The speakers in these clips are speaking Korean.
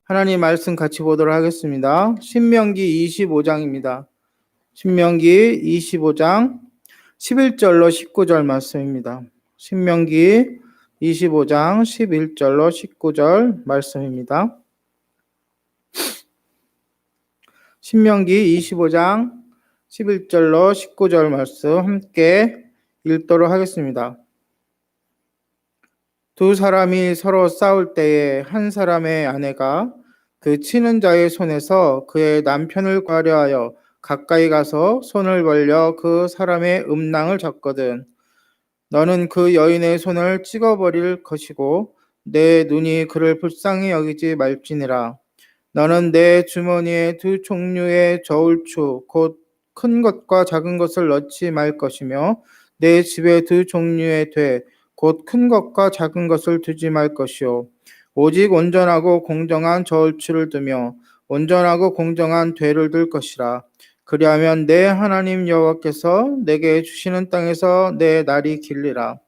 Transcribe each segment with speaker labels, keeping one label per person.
Speaker 1: 하나님 말씀 같이 보도록 하겠습니다. 신명기 25장입니다. 신명기 25장 11절로 19절 말씀입니다. 신명기 25장 11절로 19절 말씀입니다. 신명기 25장 11절로 19절 말씀 함께 읽도록 하겠습니다. 두 사람이 서로 싸울 때에 한 사람의 아내가 그 치는 자의 손에서 그의 남편을 과려하여 가까이 가서 손을 벌려 그 사람의 음낭을 잡거든. 너는 그 여인의 손을 찍어버릴 것이고 내 눈이 그를 불쌍히 여기지 말지니라. 너는 내 주머니에 두 종류의 저울추 곧 큰 것과 작은 것을 넣지 말 것이며 내 집에 두 종류의 돼 곧 큰 것과 작은 것을 두지 말 것이요 오직 온전하고 공정한 저울추를 두며 온전하고 공정한 되를 둘 것이라. 그리하면 내 하나님 여호와께서 내게 주시는 땅에서 내 날이 길리라.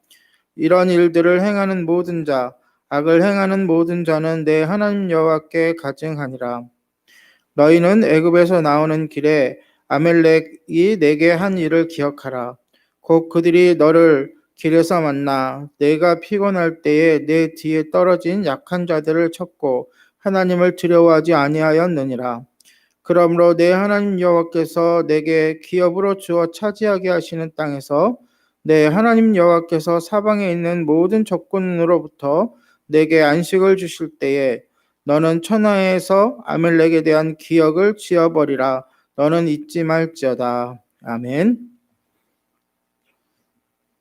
Speaker 1: 이런 일들을 행하는 모든 자 악을 행하는 모든 자는 내 하나님 여호와께 가증하니라. 너희는 애굽에서 나오는 길에 아멜렉이 내게 한 일을 기억하라. 곧 그들이 너를 길에서 만나 내가 피곤할 때에 내 뒤에 떨어진 약한 자들을 쳤고 하나님을 두려워하지 아니하였느니라. 그러므로 내 하나님 여호와께서 내게 기업으로 주어 차지하게 하시는 땅에서 내 하나님 여호와께서 사방에 있는 모든 적군으로부터 내게 안식을 주실 때에 너는 천하에서 아멜렉에 대한 기억을 지어버리라. 너는 잊지 말지어다. 아멘.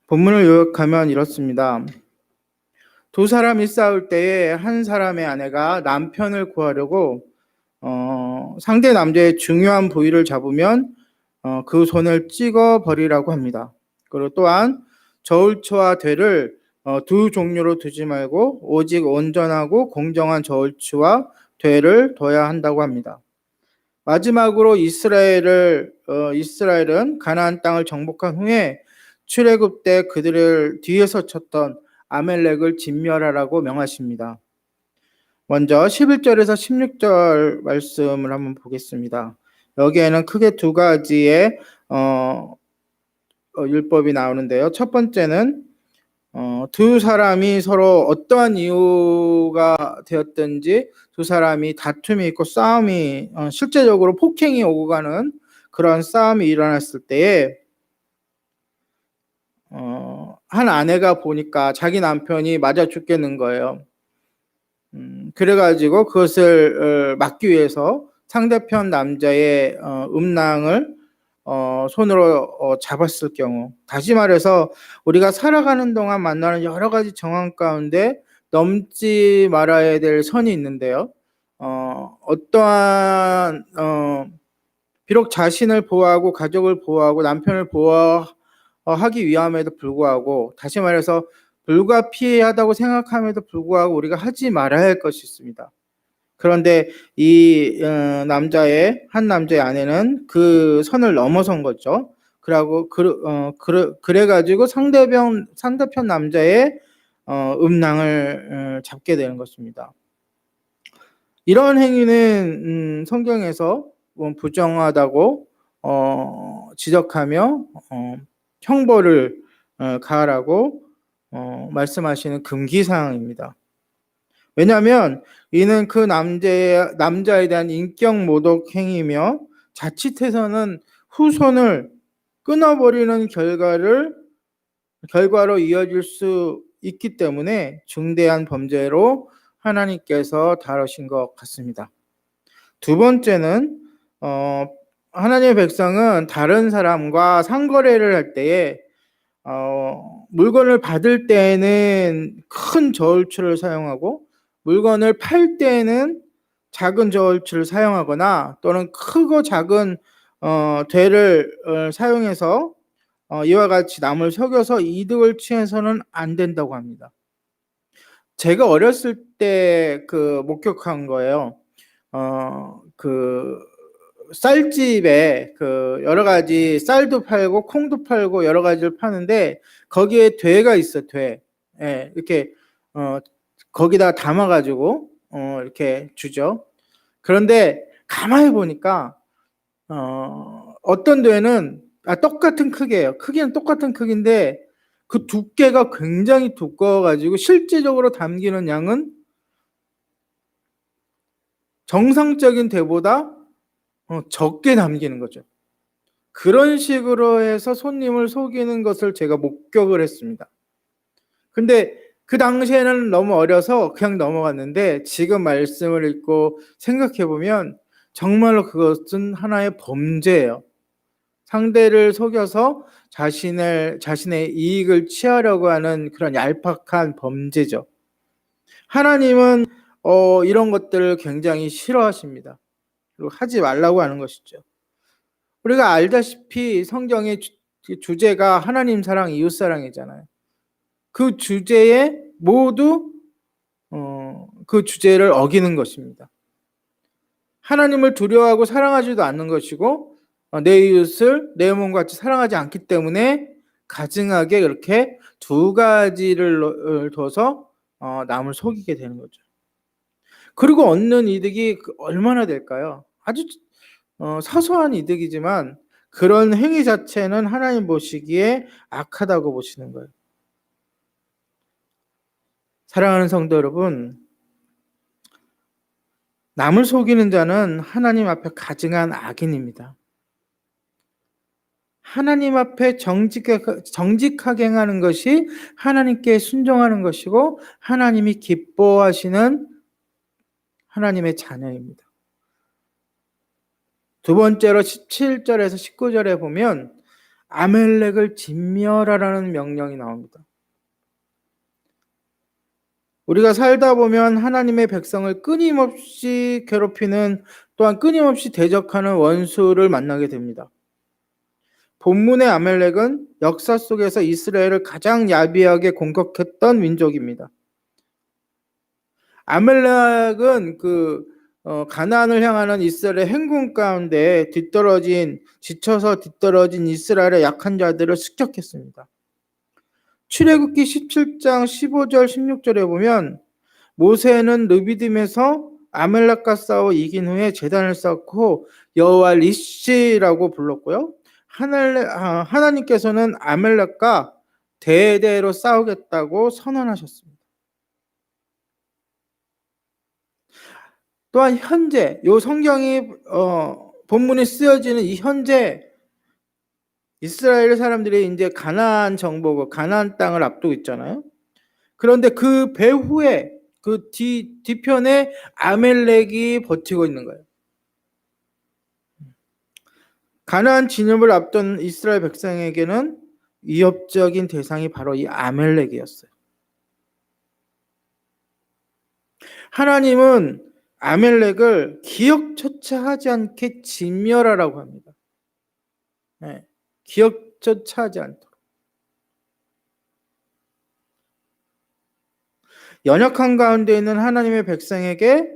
Speaker 1: 본문을 요약하면 이렇습니다. 두 사람이 싸울 때에 한 사람의 아내가 남편을 구하려고 상대 남자의 중요한 부위를 잡으면 그 손을 찍어버리라고 합니다. 그리고 또한 저울추와 되를 두 종류로 두지 말고 오직 온전하고 공정한 저울추와 되를 둬야 한다고 합니다. 마지막으로 이스라엘은 가나안 땅을 정복한 후에 출애굽 때 그들을 뒤에서 쳤던 아멜렉을 진멸하라고 명하십니다. 먼저 11절에서 16절 말씀을 한번 보겠습니다. 여기에는 크게 두 가지의 율법이 나오는데요. 첫 번째는 두 사람이 서로 어떠한 이유가 되었든지 두 사람이 다툼이 있고 싸움이 실제적으로 폭행이 오고 가는 그런 싸움이 일어났을 때에 한 아내가 보니까 자기 남편이 맞아 죽겠는 거예요. 그래가지고 그것을 막기 위해서 상대편 남자의 음낭을 손으로 잡았을 경우, 다시 말해서 우리가 살아가는 동안 만나는 여러 가지 정황 가운데 넘지 말아야 될 선이 있는데요. 어떠한 비록 자신을 보호하고 가족을 보호하고 남편을 보호하기 위함에도 불구하고, 다시 말해서 불가피하다고 생각함에도 불구하고 우리가 하지 말아야 할 것이 있습니다. 그런데 이 한 남자의 아내는 그 선을 넘어선 거죠. 그래가지고 상대편 남자의 음낭을 잡게 되는 것입니다. 이런 행위는 성경에서 부정하다고 지적하며 형벌을 가하라고 말씀하시는 금기사항입니다. 왜냐하면 이는 그 남자에 대한 인격 모독 행위며 자칫해서는 후손을 끊어버리는 결과로 이어질 수 있기 때문에 중대한 범죄로 하나님께서 다루신 것 같습니다. 두 번째는 하나님의 백성은 다른 사람과 상거래를 할 때에 물건을 받을 때에는 큰 저울추를 사용하고 물건을 팔 때에는 작은 저울추를 사용하거나 또는 크고 작은 되를 사용해서 이와 같이 남을 속여서 이득을 취해서는 안 된다고 합니다. 제가 어렸을 때 목격한 거예요. 쌀집에 여러 가지 쌀도 팔고 콩도 팔고 여러 가지를 파는데 거기에 되가 있어. 돼. 예, 이렇게 거기다 담아가지고 이렇게 주죠. 그런데 가만히 보니까 어떤 데는 똑같은 크기예요. 크기는 똑같은 크기인데 그 두께가 굉장히 두꺼워가지고 실제적으로 담기는 양은 정상적인 대보다 적게 담기는 거죠. 그런 식으로 해서 손님을 속이는 것을 제가 목격을 했습니다. 근데 그 당시에는 너무 어려서 그냥 넘어갔는데 지금 말씀을 읽고 생각해 보면 정말로 그것은 하나의 범죄예요. 상대를 속여서 자신의 이익을 취하려고 하는 그런 얄팍한 범죄죠. 하나님은 이런 것들을 굉장히 싫어하십니다. 그리고 하지 말라고 하는 것이죠. 우리가 알다시피 성경의 주제가 하나님 사랑, 이웃 사랑이잖아요. 그 주제에 모두 그 주제를 어기는 것입니다. 하나님을 두려워하고 사랑하지도 않는 것이고 내 이웃을 내 몸과 같이 사랑하지 않기 때문에 가증하게 이렇게 두 가지를 둬서 남을 속이게 되는 거죠. 그리고 얻는 이득이 얼마나 될까요? 아주 사소한 이득이지만 그런 행위 자체는 하나님 보시기에 악하다고 보시는 거예요. 사랑하는 성도 여러분, 남을 속이는 자는 하나님 앞에 가증한 악인입니다. 하나님 앞에 정직하게 행하는 것이 하나님께 순종하는 것이고 하나님이 기뻐하시는 하나님의 자녀입니다. 두 번째로 17절에서 19절에 보면 아멜렉을 진멸하라는 명령이 나옵니다. 우리가 살다 보면 하나님의 백성을 끊임없이 괴롭히는 또한 끊임없이 대적하는 원수를 만나게 됩니다. 본문의 아멜렉은 역사 속에서 이스라엘을 가장 야비하게 공격했던 민족입니다. 아멜렉은 가나안을 향하는 이스라엘의 행군 가운데 지쳐서 뒤떨어진 이스라엘의 약한 자들을 습격했습니다. 출애굽기 17장 15절 16절에 보면 모세는 르비딤에서 아멜렉과 싸워 이긴 후에 제단을 쌓고 여호와 리시라고 불렀고요. 하나님께서는 아멜렉과 대대로 싸우겠다고 선언하셨습니다. 또한 현재 이 성경이 본문에 쓰여지는 이 현재 이스라엘 사람들이 이제 가나안 정복을 가나안 땅을 앞두고 있잖아요. 그런데 그 배후에 그 뒤편에 아멜렉이 버티고 있는 거예요. 가나안 진입을 앞둔 이스라엘 백성에게는 위협적인 대상이 바로 이 아멜렉이었어요. 하나님은 아멜렉을 기억조차 하지 않게 진멸하라고 합니다. 네, 기억조차 하지 않도록. 연약한 가운데 있는 하나님의 백성에게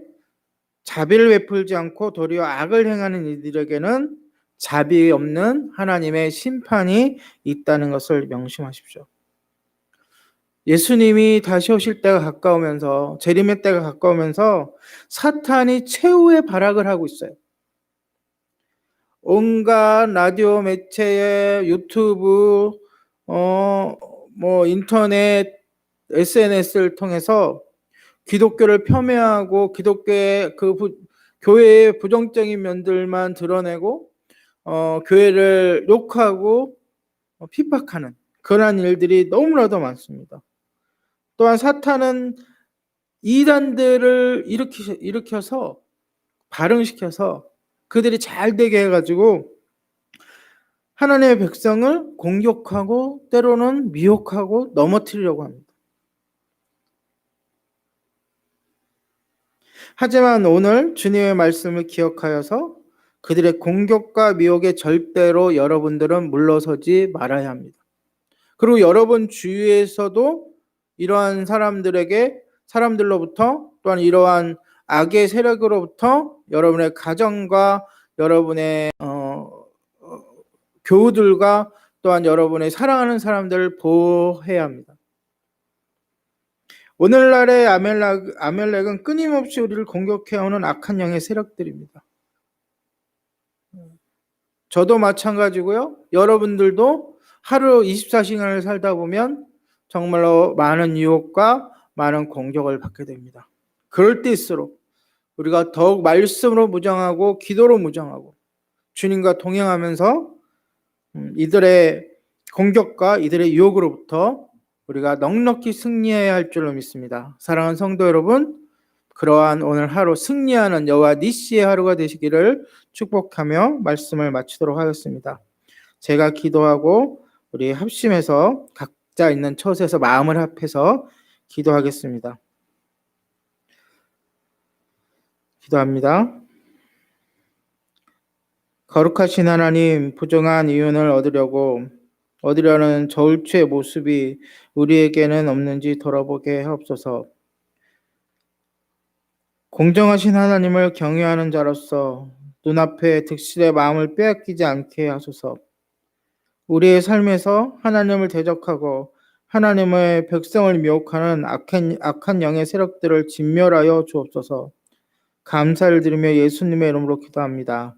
Speaker 1: 자비를 베풀지 않고 도리어 악을 행하는 이들에게는 자비 없는 하나님의 심판이 있다는 것을 명심하십시오. 예수님이 다시 오실 때가 가까우면서 재림의 때가 가까우면서 사탄이 최후의 발악을 하고 있어요. 온갖 라디오 매체에 유튜브, 인터넷, SNS를 통해서 기독교를 폄훼하고 기독교의 교회의 부정적인 면들만 드러내고 교회를 욕하고 핍박하는 그러한 일들이 너무나도 많습니다. 또한 사탄은 이단들을 일으켜서 발흥시켜서 그들이 잘 되게 해가지고 하나님의 백성을 공격하고 때로는 미혹하고 넘어뜨리려고 합니다. 하지만 오늘 주님의 말씀을 기억하여서 그들의 공격과 미혹에 절대로 여러분들은 물러서지 말아야 합니다. 그리고 여러분 주위에서도 이러한 사람들로부터 또한 이러한 악의 세력으로부터 여러분의 가정과 여러분의 교우들과 또한 여러분의 사랑하는 사람들을 보호해야 합니다. 오늘날의 아멜렉은 끊임없이 우리를 공격해오는 악한 영의 세력들입니다. 저도 마찬가지고요. 여러분들도 하루 24시간을 살다 보면 정말로 많은 유혹과 많은 공격을 받게 됩니다. 그럴 때일수록 우리가 더욱 말씀으로 무장하고 기도로 무장하고 주님과 동행하면서 이들의 공격과 이들의 유혹으로부터 우리가 넉넉히 승리해야 할 줄로 믿습니다. 사랑하는 성도 여러분, 그러한 오늘 하루 승리하는 여호와 니시의 하루가 되시기를 축복하며 말씀을 마치도록 하겠습니다. 제가 기도하고 우리 합심해서 각자 있는 처소에서 마음을 합해서 기도하겠습니다. 기도합니다. 거룩하신 하나님, 부정한 이윤을 얻으려는 저울추의 모습이 우리에게는 없는지 돌아보게 하옵소서. 공정하신 하나님을 경외하는 자로서 눈앞에 득실의 마음을 빼앗기지 않게 하소서. 우리의 삶에서 하나님을 대적하고 하나님의 백성을 미혹하는 악한 영의 세력들을 진멸하여 주옵소서. 감사를 드리며 예수님의 이름으로 기도합니다.